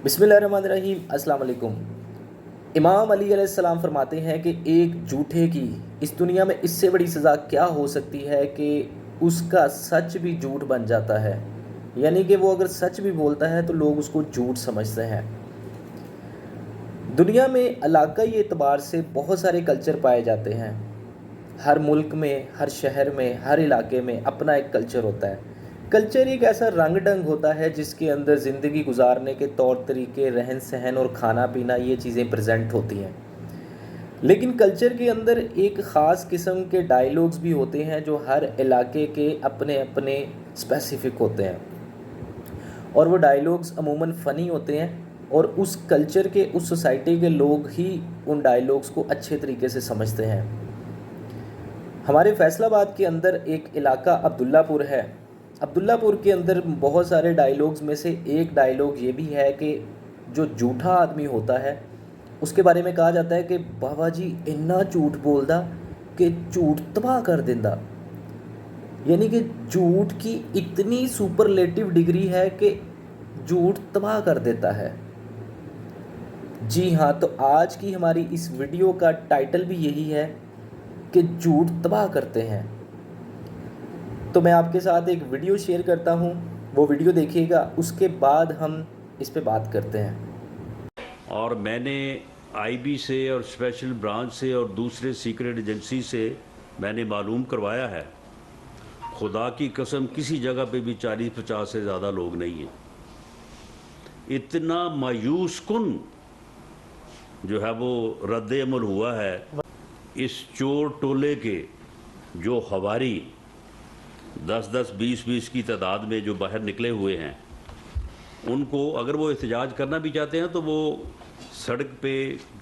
बिस्मिल्लाहिर्रहमानिर्रहीम। अस्सलाम वालेकुम। इमाम अली अलैहिस्सलाम फरमाते हैं कि एक झूठे की इस दुनिया में इससे बड़ी सज़ा क्या हो सकती है कि उसका सच भी झूठ बन जाता है। यानी कि वो अगर सच भी बोलता है तो लोग उसको झूठ समझते हैं। दुनिया में इलाक़ाई एतबार से बहुत सारे कल्चर पाए जाते हैं। हर मुल्क में, हर शहर में, हर इलाके में अपना एक कल्चर होता है। कल्चर एक ऐसा रंग ढंग होता है जिसके अंदर ज़िंदगी गुजारने के तौर तरीके, रहन सहन और खाना पीना, ये चीज़ें प्रेजेंट होती हैं। लेकिन कल्चर के अंदर एक ख़ास किस्म के डायलॉग्स भी होते हैं जो हर इलाके के अपने अपने स्पेसिफिक होते हैं, और वो डायलॉग्स अमूमन फ़नी होते हैं और उस कल्चर के, उस सोसाइटी के लोग ही उन डायलॉग्स को अच्छे तरीके से समझते हैं। हमारे फैसलाबाद के अंदर एक इलाका अब्दुल्लापुर है। अब्दुल्लापुर के अंदर बहुत सारे डायलॉग्स में से एक डायलॉग ये भी है कि जो झूठा आदमी होता है उसके बारे में कहा जाता है कि बाबा जी इन्ना झूठ बोलदा कि झूठ तबाह कर देंदा। यानी कि झूठ की इतनी सुपरलेटिव डिग्री है कि झूठ तबाह कर देता है। जी हाँ, तो आज की हमारी इस वीडियो का टाइटल भी यही है कि झूठ तबाह करते हैं। तो मैं आपके साथ एक वीडियो शेयर करता हूँ, वो वीडियो देखिएगा, उसके बाद हम इस पे बात करते हैं। और मैंने आईबी से और स्पेशल ब्रांच से और दूसरे सीक्रेट एजेंसी से मैंने मालूम करवाया है, खुदा की कसम किसी जगह पे भी 40-50 से ज़्यादा लोग नहीं हैं। इतना मायूस कुन जो है वो रद्द अमल हुआ है। इस चोर टोले के जो हवारी 10-10, 20-20 की तादाद में जो बाहर निकले हुए हैं, उनको अगर वो एहतजाज करना भी चाहते हैं तो वो सड़क पे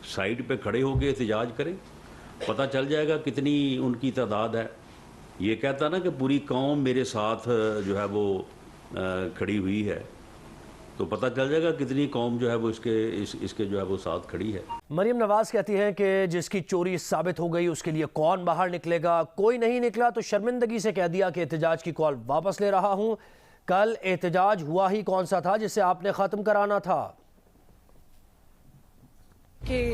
साइड पे खड़े होकर एहतजाज करें, पता चल जाएगा कितनी उनकी तादाद है। ये कहता ना कि पूरी कौम मेरे साथ जो है वो खड़ी हुई है, तो पता चल जाएगा कितनी कौम जो है वो इसके जो है वो साथ खड़ी है। मरियम नवाज कहती हैं कि जिसकी चोरी साबित हो गई उसके लिए कौन बाहर निकलेगा। कोई नहीं निकला तो शर्मिंदगी से कह दिया कि एहतजाज की कॉल वापस ले रहा हूं। कल एहतजाज हुआ ही कौन सा था जिसे आपने खत्म कराना था? कि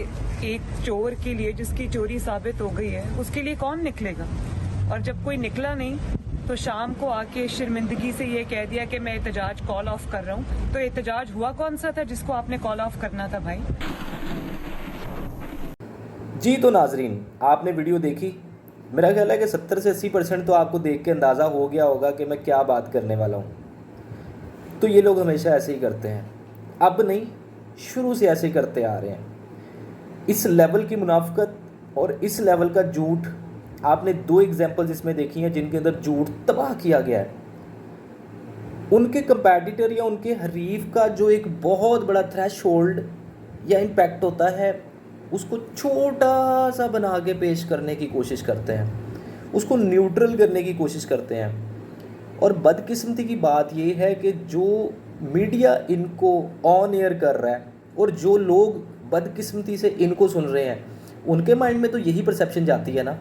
एक चोर के लिए जिसकी चोरी साबित हो गई है उसके लिए कौन निकलेगा, और जब कोई निकला नहीं तो शाम को आके शर्मिंदगी से ये कह दिया कि मैं एहतजाज कॉल ऑफ कर रहा हूँ। तो एहतजाज हुआ कौन सा था जिसको आपने कॉल ऑफ करना था भाई? जी तो नाजरीन, आपने वीडियो देखी। मेरा ख्याल है कि 70 से 80% तो आपको देख के अंदाज़ा हो गया होगा कि मैं क्या बात करने वाला हूँ। तो ये लोग हमेशा ऐसे ही करते हैं, अब नहीं, शुरू से ऐसे करते आ रहे हैं। इस लेवल की मुनाफकत और इस लेवल का झूठ आपने 2 एग्जाम्पल्स इसमें देखी हैं जिनके अंदर झूठ तबाह किया गया है। उनके कंपैटिटर या उनके हरीफ का जो एक बहुत बड़ा थ्रेशोल्ड या इम्पैक्ट होता है, उसको छोटा सा बना के पेश करने की कोशिश करते हैं, उसको न्यूट्रल करने की कोशिश करते हैं। और बदकिस्मती की बात ये है कि जो मीडिया इनको ऑन एयर कर रहा है और जो लोग बदकिस्मती से इनको सुन रहे हैं, उनके माइंड में तो यही परसेप्शन जाती है ना,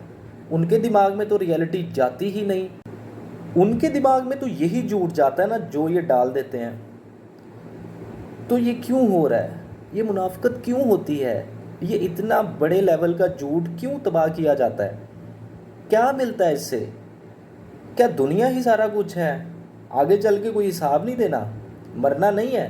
उनके दिमाग में तो रियलिटी जाती ही नहीं। उनके दिमाग में तो यही झूठ जाता है ना जो ये डाल देते हैं। तो ये क्यों हो रहा है? ये मुनाफिकत क्यों होती है? ये इतना बड़े लेवल का झूठ क्यों तबाह किया जाता है? क्या मिलता है इससे? क्या दुनिया ही सारा कुछ है? आगे चल के कोई हिसाब नहीं देना? मरना नहीं है?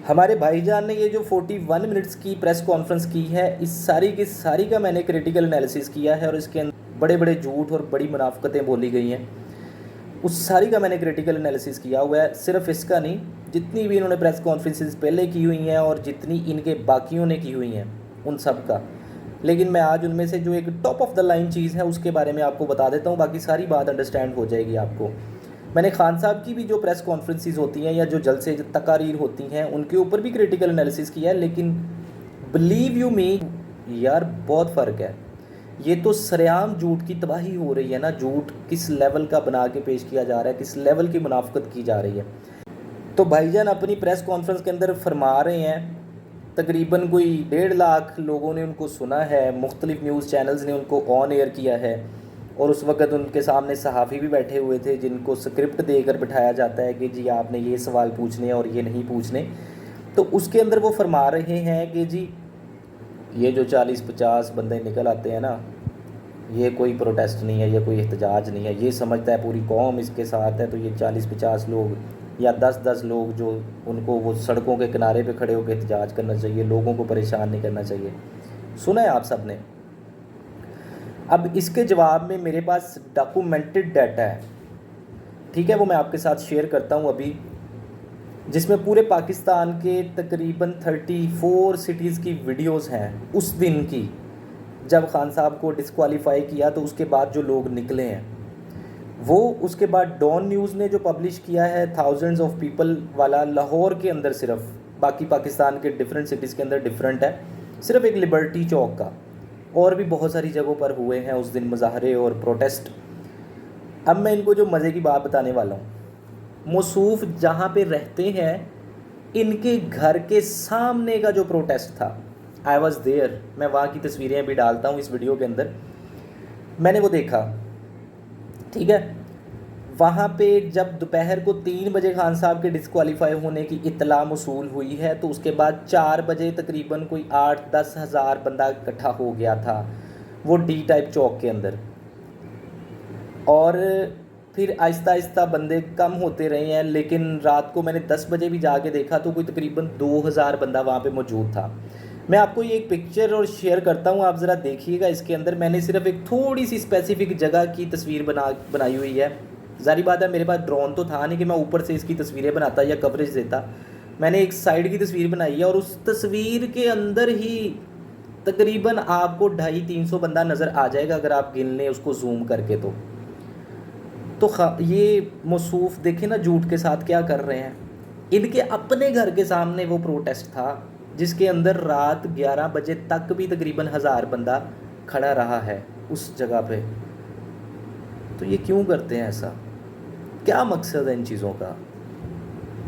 हमारे भाईजान ने ये जो 41 मिनट्स की प्रेस कॉन्फ्रेंस की है, इस सारी की सारी का मैंने क्रिटिकल एनालिसिस किया है और इसके अंदर बड़े बड़े झूठ और बड़ी मुनाफिकतें बोली गई हैं, उस सारी का मैंने क्रिटिकल एनालिसिस किया हुआ है। सिर्फ इसका नहीं, जितनी भी इन्होंने प्रेस कॉन्फ्रेंसेस पहले की हुई हैं और जितनी इनके बाकियों ने की हुई हैं, उन सब का। लेकिन मैं आज उनमें से जो एक टॉप ऑफ द लाइन चीज़ है उसके बारे में आपको बता देता हूँ, बाकी सारी बात अंडरस्टैंड हो जाएगी आपको। मैंने खान साहब की भी जो प्रेस कॉन्फ्रेंसेस होती हैं या जो जलसे तकारीर होती हैं उनके ऊपर भी क्रिटिकल एनालिसिस किया है, लेकिन बिलीव यू मी यार, बहुत फ़र्क है। ये तो सरेआम झूठ की तबाही हो रही है ना, झूठ किस लेवल का बना के पेश किया जा रहा है, किस लेवल की मुनाफिकत की जा रही है। तो भाईजान अपनी प्रेस कॉन्फ्रेंस के अंदर फरमा रहे हैं, तकरीबन कोई 1.5 लाख लोगों ने उनको सुना है, मुख्तलिफ न्यूज़ चैनल्स ने उनको ऑन एयर किया है, और उस वक़्त उनके सामने सहाफ़ी भी बैठे हुए थे जिनको स्क्रिप्ट देकर बिठाया जाता है कि जी आपने ये सवाल पूछने और ये नहीं पूछने। तो उसके अंदर वो फरमा रहे हैं कि जी ये जो 40-50 बंदे निकल आते हैं ना, ये कोई प्रोटेस्ट नहीं है, ये कोई एहतजाज नहीं है, ये समझता है पूरी कौम इसके साथ है, तो ये 40-50 लोग या 10-10 लोग जो उनको वो सड़कों के किनारे पे खड़े होकर एहतजाज करना चाहिए, लोगों को परेशान नहीं करना चाहिए। सुना है आप सब ने। अब इसके जवाब में मेरे पास डॉक्यूमेंटेड डाटा है, ठीक है, वो मैं आपके साथ शेयर करता हूँ अभी, जिसमें पूरे पाकिस्तान के तकरीबन 34 सिटीज़ की वीडियोस हैं उस दिन की, जब खान साहब को डिस्क्वालीफाई किया तो उसके बाद जो लोग निकले हैं वो। उसके बाद डॉन न्यूज़ ने जो पब्लिश किया है थाउजेंड्स ऑफ पीपल वाला, लाहौर के अंदर सिर्फ, बाकी पाकिस्तान के डिफरेंट सिटीज़ के अंदर डिफरेंट है, सिर्फ एक लिबर्टी चौक का, और भी बहुत सारी जगहों पर हुए हैं उस दिन मुजाहरे और प्रोटेस्ट। अब मैं इनको जो मज़े की बात बताने वाला हूँ, मौसूफ जहाँ पे रहते हैं इनके घर के सामने का जो प्रोटेस्ट था, आई वॉज देयर, मैं वहाँ की तस्वीरें भी डालता हूँ इस वीडियो के अंदर, मैंने वो देखा, ठीक है। वहाँ पे जब दोपहर को 3 बजे खान साहब के डिस्क्वालीफाई होने की इत्तला मौसूल हुई है, तो उसके बाद 4 बजे तकरीबन कोई 8-10 हज़ार बंदा इकट्ठा हो गया था वो डी टाइप चौक के अंदर, और फिर आहिस्ता आहिस्ता बंदे कम होते रहे हैं, लेकिन रात को मैंने 10 बजे भी जाके देखा तो कोई तकरीबन 2000 बंदा वहाँ पे मौजूद था। मैं आपको ये एक पिक्चर और शेयर करता हूँ, आप ज़रा देखिएगा। इसके अंदर मैंने सिर्फ एक थोड़ी सी स्पेसिफिक जगह की तस्वीर बनाई हुई है। जारी बात है मेरे पास ड्रोन तो था नहीं कि मैं ऊपर से इसकी तस्वीरें बनाता या कवरेज देता, मैंने एक साइड की तस्वीर बनाई है, और उस तस्वीर के अंदर ही तकरीबन आपको 250-300 बंदा नज़र आ जाएगा अगर आप गिन लें उसको जूम करके। तो ये मौसूफ देखें ना झूठ के साथ क्या कर रहे हैं। इनके अपने घर के सामने वो प्रोटेस्ट था जिसके अंदर रात 11 बजे तक भी तकरीबन 1000 बंदा खड़ा रहा है उस जगह पे। तो ये क्यों करते हैं ऐसा? क्या मकसद है इन चीज़ों का?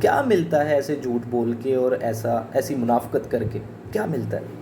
क्या मिलता है ऐसे झूठ बोल के और ऐसी मुनाफकत करके? क्या मिलता है?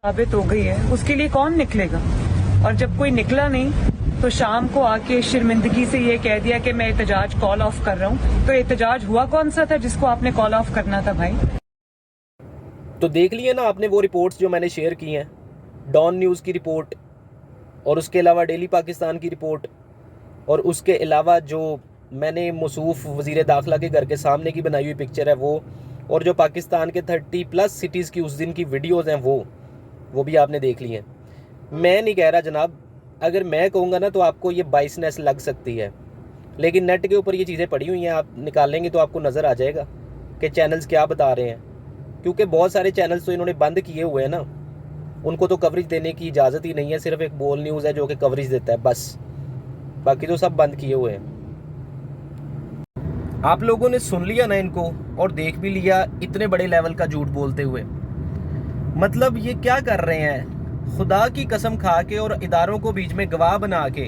साबित हो गई है, उसके लिए कौन निकलेगा? और जब कोई निकला नहीं तो शाम को आके शर्मिंदगी से ये कह दिया कि मैं एहतजाज कॉल ऑफ कर रहा हूँ। तो एहतजाज हुआ कौन सा था जिसको आपने कॉल ऑफ करना था भाई? तो देख लिए ना आपने वो रिपोर्ट्स जो मैंने शेयर की हैं, डॉन न्यूज़ की रिपोर्ट, और उसके अलावा डेली पाकिस्तान की रिपोर्ट, और उसके अलावा जो मैंने मौसूफ वज़ीर दाखिला के घर के सामने की बनाई हुई पिक्चर है वो, और जो पाकिस्तान के 30+ सिटीज़ की उस दिन की वीडियोज़ हैं वो भी आपने देख ली हैं। मैं नहीं कह रहा जनाब, अगर मैं कहूँगा ना तो आपको ये बाइसनेस लग सकती है, लेकिन नेट के ऊपर ये चीज़ें पड़ी हुई हैं, आप निकालेंगे तो आपको नज़र आ जाएगा कि चैनल्स क्या बता रहे हैं। क्योंकि बहुत सारे चैनल्स तो इन्होंने बंद किए हुए हैं ना, उनको तो कवरेज देने की इजाज़त ही नहीं है, सिर्फ एक बोल न्यूज़ है जो कि कवरेज देता है बस, बाकी तो सब बंद किए हुए हैं। आप लोगों ने सुन लिया ना इनको, और देख भी लिया इतने बड़े लेवल का झूठ बोलते हुए। मतलब ये क्या कर रहे हैं? खुदा की कसम खा के और इदारों को बीच में गवाह बना के,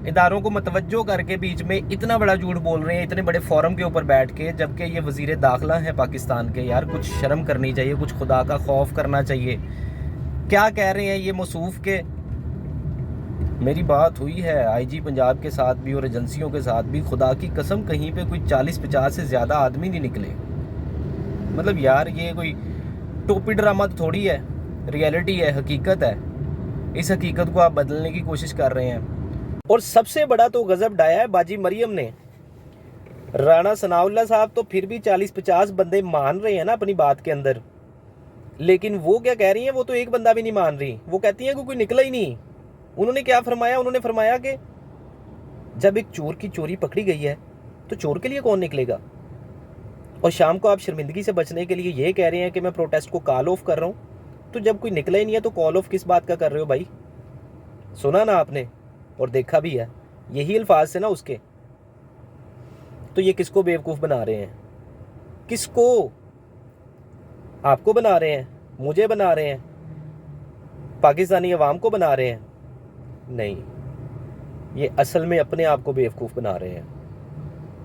इदारों को मतवज्जो करके बीच में इतना बड़ा झूठ बोल रहे हैं इतने बड़े फोरम के ऊपर बैठ के, जबकि ये वज़ीर दाखिला है पाकिस्तान के। यार कुछ शर्म करनी चाहिए, कुछ खुदा का खौफ करना चाहिए। क्या कह रहे हैं ये मौसूफ के? मेरी बात हुई है आईजी पंजाब के साथ भी और एजेंसियों के साथ भी, खुदा की कसम कहीं पे कोई 40-50 से ज़्यादा आदमी नहीं निकले। मतलब यार ये कोई टोपी ड्रामा तो थोड़ी है, रियलिटी है, हकीकत है। इस हकीकत को आप बदलने की कोशिश कर रहे हैं। और सबसे बड़ा तो गजब डाया है बाजी मरियम ने। राणा सनाउल्लाह साहब तो फिर भी 40-50 बंदे मान रहे हैं ना अपनी बात के अंदर, लेकिन वो क्या कह रही हैं? वो तो एक बंदा भी नहीं मान रही। वो कहती हैं कि कोई निकला ही नहीं। उन्होंने क्या फरमाया? उन्होंने फरमाया कि जब एक चोर की चोरी पकड़ी गई है तो चोर के लिए कौन निकलेगा? और शाम को आप शर्मिंदगी से बचने के लिए ये कह रहे हैं कि मैं प्रोटेस्ट को कॉल ऑफ कर रहा हूँ। तो जब कोई निकला ही नहीं है तो कॉल ऑफ किस बात का कर रहे हो भाई? सुना ना आपने और देखा भी है, यही अल्फाज से ना उसके। तो ये किसको बेवकूफ़ बना रहे हैं? किसको? आपको बना रहे हैं? मुझे बना रहे हैं? पाकिस्तानी अवाम को बना रहे हैं? नहीं, ये असल में अपने आप को बेवकूफ़ बना रहे हैं,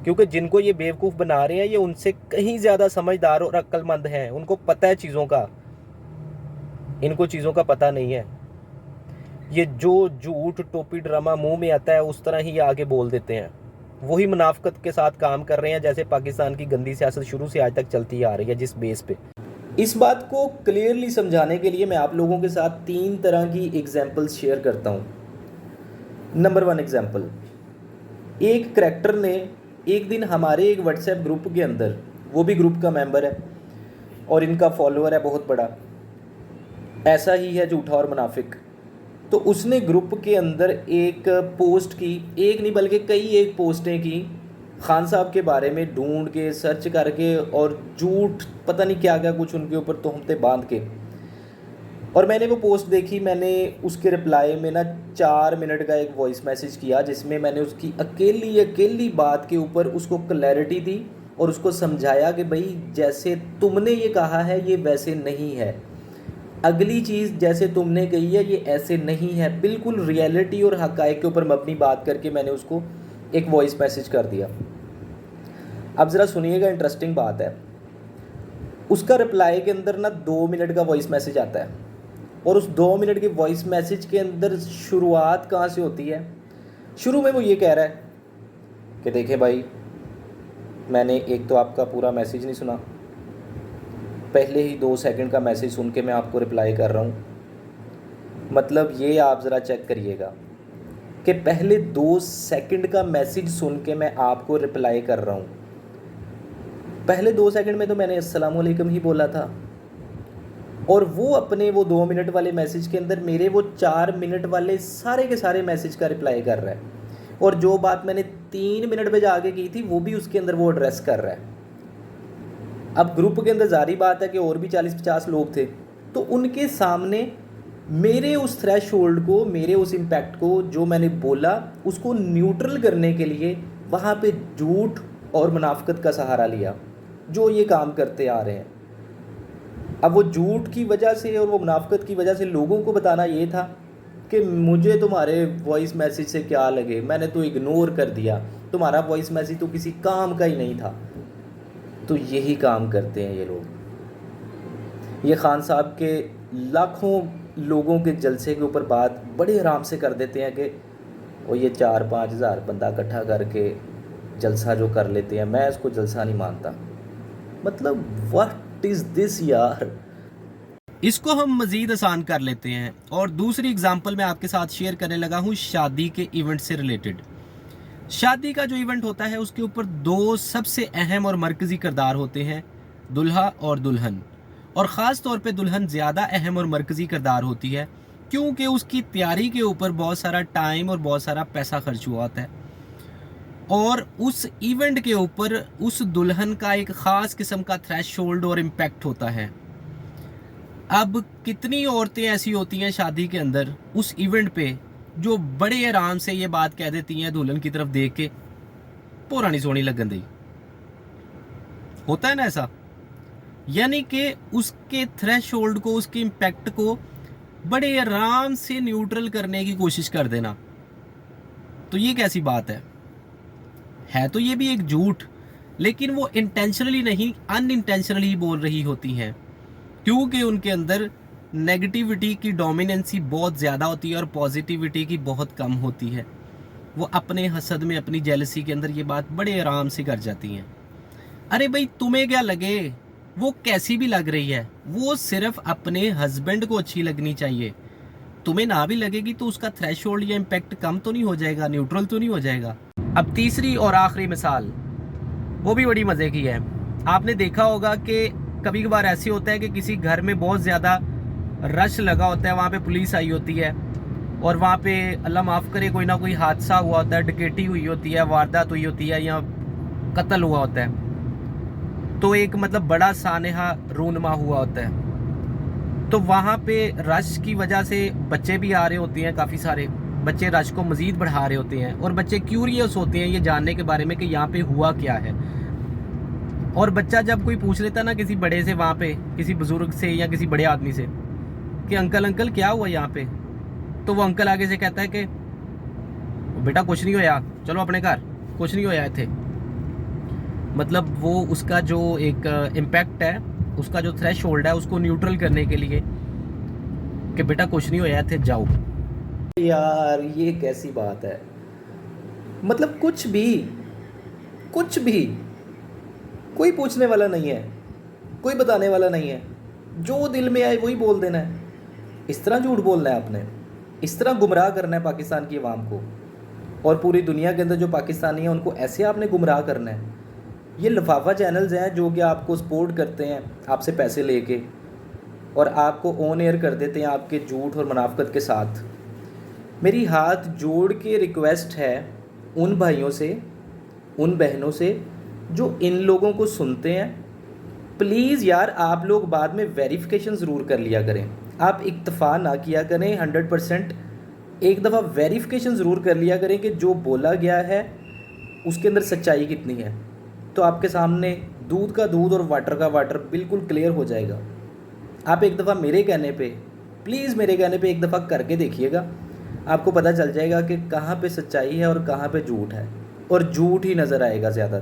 क्योंकि जिनको ये बेवकूफ़ बना रहे हैं ये उनसे कहीं ज़्यादा समझदार और अक्लमंद हैं। उनको पता है चीज़ों का, इनको चीज़ों का पता नहीं है। ये जो झूठ टोपी ड्रामा मुंह में आता है उस तरह ही आगे बोल देते हैं। वही मुनाफकत के साथ काम कर रहे हैं जैसे पाकिस्तान की गंदी सियासत शुरू से आज तक चलती आ रही है, जिस बेस पे। इस बात को क्लियरली समझाने के लिए मैं आप लोगों के साथ 3 तरह की एग्जाम्पल्स शेयर करता हूँ। नंबर 1 एग्जाम्पल, एक करैक्टर ने एक दिन हमारे एक व्हाट्सएप ग्रुप के अंदर, वो भी ग्रुप का मेंबर है और इनका फॉलोअर है बहुत बड़ा, ऐसा ही है झूठा और मुनाफिक। तो उसने ग्रुप के अंदर एक पोस्ट की, एक नहीं बल्कि कई एक पोस्टें की खान साहब के बारे में, ढूंढ के सर्च करके और झूठ पता नहीं क्या क्या कुछ उनके ऊपर तोहमतें बांध के। और मैंने वो पोस्ट देखी, मैंने उसके रिप्लाई में ना 4 मिनट का एक वॉइस मैसेज किया जिसमें मैंने उसकी अकेली बात के ऊपर उसको क्लैरिटी दी और उसको समझाया कि भाई जैसे तुमने ये कहा है ये वैसे नहीं है, अगली चीज़ जैसे तुमने कही है ये ऐसे नहीं है, बिल्कुल रियलिटी और हक़ाइक़ के ऊपर मबनी बात करके मैंने उसको एक वॉइस मैसेज कर दिया। अब ज़रा सुनिएगा, इंटरेस्टिंग बात है। उसका रिप्लाई के अंदर ना 2 मिनट का वॉइस मैसेज आता है और उस 2 मिनट के वॉइस मैसेज के अंदर शुरुआत कहाँ से होती है? शुरू में वो ये कह रहा है कि देखें भाई, मैंने एक तो आपका पूरा मैसेज नहीं सुना, पहले ही 2 सेकंड का मैसेज सुन के मैं आपको रिप्लाई कर रहा हूँ। मतलब ये आप ज़रा चेक करिएगा कि पहले 2 सेकंड का मैसेज सुन के मैं आपको रिप्लाई कर रहा हूँ। पहले 2 सेकंड में तो मैंने अस्सलाम वालेकुम ही बोला था और वो अपने वो 2 मिनट वाले मैसेज के अंदर मेरे वो 4 मिनट वाले सारे के सारे मैसेज का रिप्लाई कर रहा है और जो बात मैंने 3 मिनट में जाके की थी वो भी उसके अंदर वो एड्रेस कर रहा है। अब ग्रुप के अंदर जारी बात है कि और भी 40-50 लोग थे, तो उनके सामने मेरे उस थ्रेशोल्ड को, मेरे उस इम्पैक्ट को जो मैंने बोला उसको न्यूट्रल करने के लिए वहाँ पे झूठ और मुनाफकत का सहारा लिया, जो ये काम करते आ रहे हैं। अब वो झूठ की वजह से और वो मुनाफकत की वजह से लोगों को बताना ये था कि मुझे तुम्हारे वॉइस मैसेज से क्या लगे, मैंने तो इग्नोर कर दिया, तुम्हारा वॉइस मैसेज तो किसी काम का ही नहीं था। तो यही काम करते हैं ये लोग। ये खान साहब के लाखों लोगों के जलसे के ऊपर बात बड़े आराम से कर देते हैं कि वो ये 4-5 हज़ार बंदा इकट्ठा करके जलसा जो कर लेते हैं, मैं इसको जलसा नहीं मानता। मतलब व्हाट इज़ दिस यार। इसको हम मज़ीद आसान कर लेते हैं और दूसरी एग्जांपल मैं आपके साथ शेयर करने लगा हूँ शादी के इवेंट से रिलेटेड। शादी का जो इवेंट होता है उसके ऊपर 2 सबसे अहम और मरकज़ी किरदार होते हैं, दुल्हा और दुल्हन। और ख़ास तौर पे दुल्हन ज़्यादा अहम और मरकज़ी किरदार होती है क्योंकि उसकी तैयारी के ऊपर बहुत सारा टाइम और बहुत सारा पैसा खर्च हुआ होता है और उस इवेंट के ऊपर उस दुल्हन का एक ख़ास किस्म का थ्रेशोल्ड और इम्पैक्ट होता है। अब कितनी औरतें ऐसी होती हैं शादी के अंदर उस इवेंट पे जो बड़े आराम से ये बात कह देती हैं दुल्हन की तरफ देख के, पुरानी सोनी लगन दी। होता है ना ऐसा, यानी कि उसके थ्रेशोल्ड को, उसके इम्पैक्ट को बड़े आराम से न्यूट्रल करने की कोशिश कर देना। तो ये कैसी बात है तो ये भी एक झूठ, लेकिन वो इंटेंशनली नहीं अनइंटेंशनली बोल रही होती हैं क्योंकि उनके अंदर नेगेटिविटी की डोमिनेंसी बहुत ज़्यादा होती है और पॉजिटिविटी की बहुत कम होती है। वो अपने हसद में, अपनी जेलसी के अंदर ये बात बड़े आराम से कर जाती हैं। अरे भाई तुम्हें क्या लगे, वो कैसी भी लग रही है, वो सिर्फ अपने हस्बैंड को अच्छी लगनी चाहिए। तुम्हें ना भी लगेगी तो उसका थ्रेशोल्ड या इम्पैक्ट कम तो नहीं हो जाएगा, न्यूट्रल तो नहीं हो जाएगा। अब तीसरी और आखिरी मिसाल, वो भी बड़ी मज़े की है। आपने देखा होगा कि कभी कभार ऐसे होता है कि किसी घर में बहुत ज़्यादा रश लगा होता है, वहाँ पे पुलिस आई होती है और वहाँ पे अल्लाह माफ़ करे कोई ना कोई हादसा हुआ होता है, डकैती हुई होती है, वारदात हुई होती है या कत्ल हुआ होता है, तो एक मतलब बड़ा सानहा रूनमा हुआ होता है। तो वहाँ पे रश की वजह से बच्चे भी आ रहे होते हैं, काफ़ी सारे बच्चे रश को मज़ीद बढ़ा रहे होते हैं और बच्चे क्यूरियस होते हैं ये जानने के बारे में कि यहाँ पे हुआ क्या है। और बच्चा जब कोई पूछ लेता ना किसी बड़े से, वहाँ पे किसी बुज़ुर्ग से या किसी बड़े आदमी से कि अंकल क्या हुआ यहाँ पे, तो वो अंकल आगे से कहता है कि बेटा कुछ नहीं होया, चलो अपने घर, कुछ नहीं होया थे। मतलब वो उसका जो एक इम्पैक्ट है, उसका जो थ्रेशोल्ड है, उसको न्यूट्रल करने के लिए कि बेटा कुछ नहीं होया थे, जाओ। यार ये कैसी बात है, मतलब कुछ भी कोई पूछने वाला नहीं है, कोई बताने वाला नहीं है, जो दिल में आए वही बोल देना है। इस तरह झूठ बोलना है आपने, इस तरह गुमराह करना है पाकिस्तान की आवाम को, और पूरी दुनिया के अंदर जो पाकिस्तानी हैं उनको ऐसे आपने गुमराह करना है। ये लफाफा चैनल्स हैं जो कि आपको सपोर्ट करते हैं आपसे पैसे लेके और आपको ऑन एयर कर देते हैं आपके झूठ और मुनाफकत के साथ। मेरी हाथ जोड़ के रिक्वेस्ट है उन भाइयों से, उन बहनों से जो इन लोगों को सुनते हैं, प्लीज़ यार आप लोग बाद में वेरिफिकेशन ज़रूर कर लिया करें। आप इक्तफ़ा ना किया करें 100%, एक दफ़ा वेरिफिकेशन ज़रूर कर लिया करें कि जो बोला गया है उसके अंदर सच्चाई कितनी है। तो आपके सामने दूध का दूध और वाटर का वाटर बिल्कुल क्लियर हो जाएगा। आप एक दफ़ा मेरे कहने पे, प्लीज़ मेरे कहने पे एक दफ़ा करके देखिएगा, आपको पता चल जाएगा कि कहाँ पे सच्चाई है और कहाँ पे झूठ है, और झूठ ही नज़र आएगा ज़्यादा।